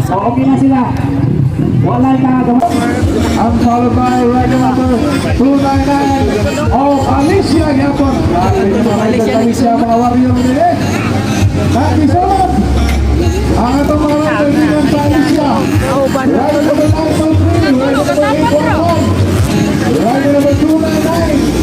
Okay na sila. Wala na gamot. Ang followed by rider number 299 of Alicia Gapon. Alicia, mga warrior nila. Nakisunod ang itong mga kaibigan sa Alicia. Rider number 9.3, rider number 8.1, rider number 299.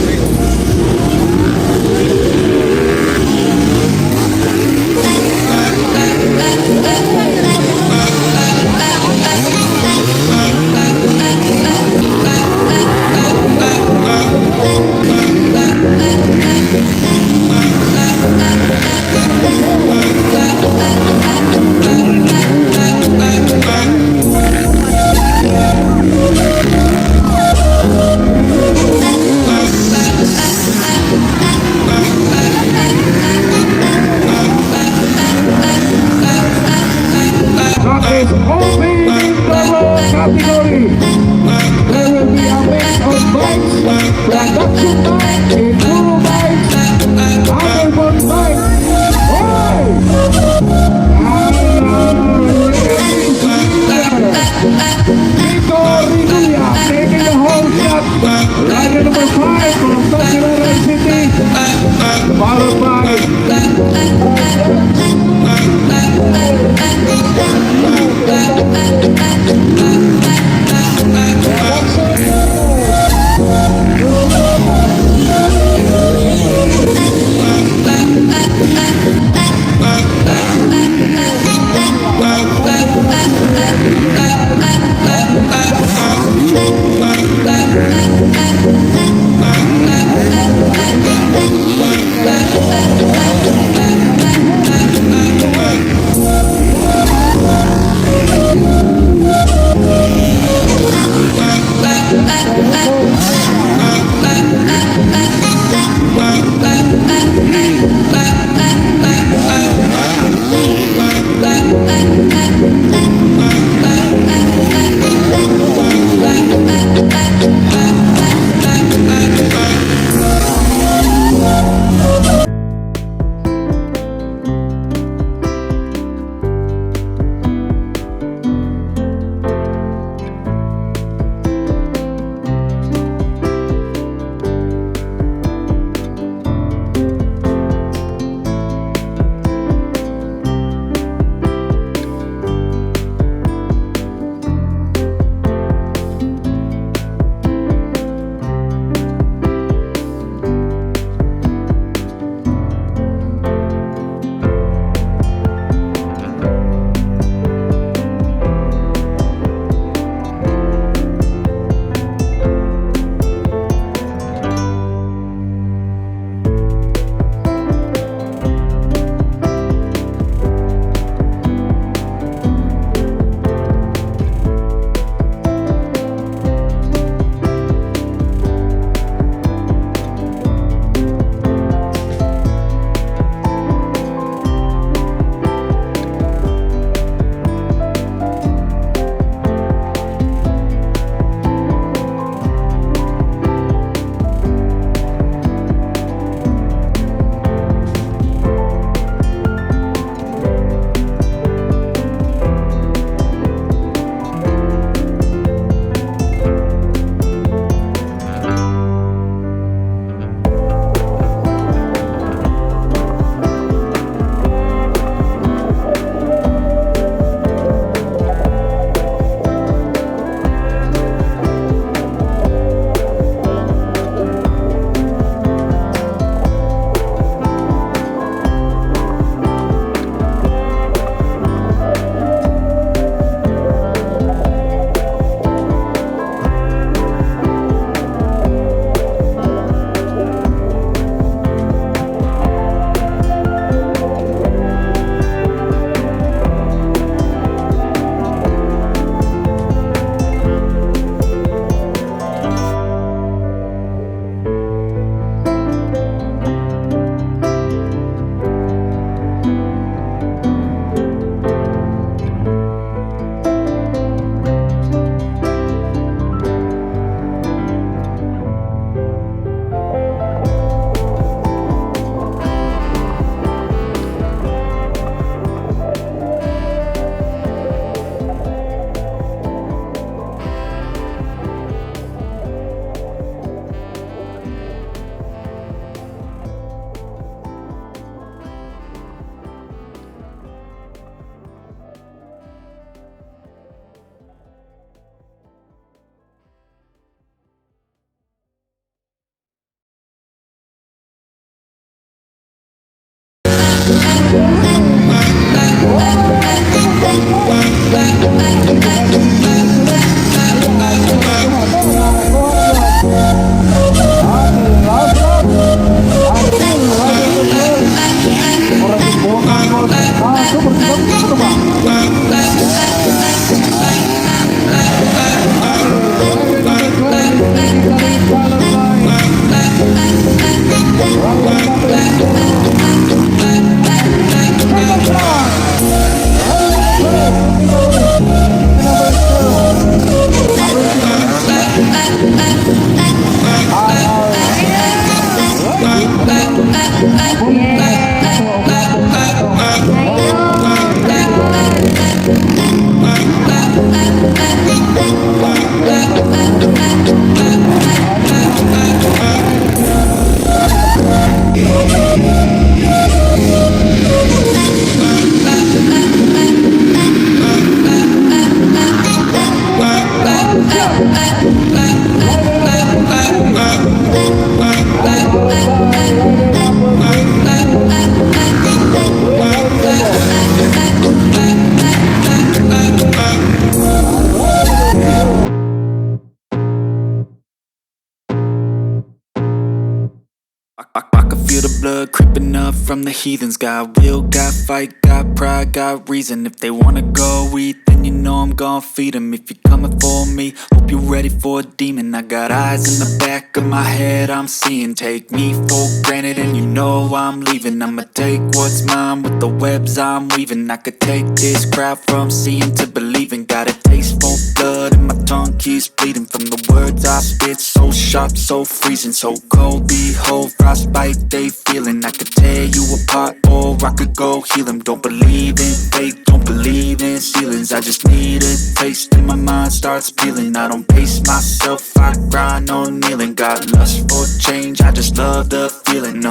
feel the blood creeping up from the heathens. Got will, got fight, got pride, got reason. If they wanna go eat, then you know I'm gon' feed them. If you're coming for me, hope you're ready for a demon. I got eyes in the back of my head, I'm seeing. Take me for granted and you know I'm leaving. I'ma take what's mine with the webs I'm weaving. I could take this crowd from seeing to believing. Got a taste for blood and my tongue keeps bleeding from the words I spit. So sharp, so freezing, so cold. Behold, frostbite they feeling. I could tear you apart or I could go heal them. Don't believe in fate, don't believe in ceilings. I just need a taste and my mind starts peeling. I don't pace myself, I grind on kneeling. Got lust for change, I just love the feeling.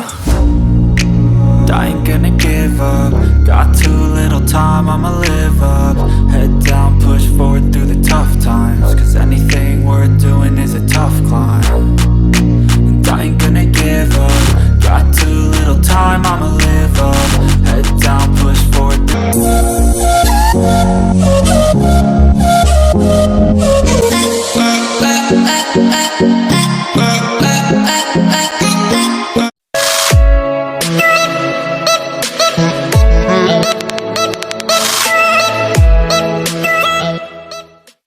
I ain't gonna give up. Got too little time, I'ma live up. Head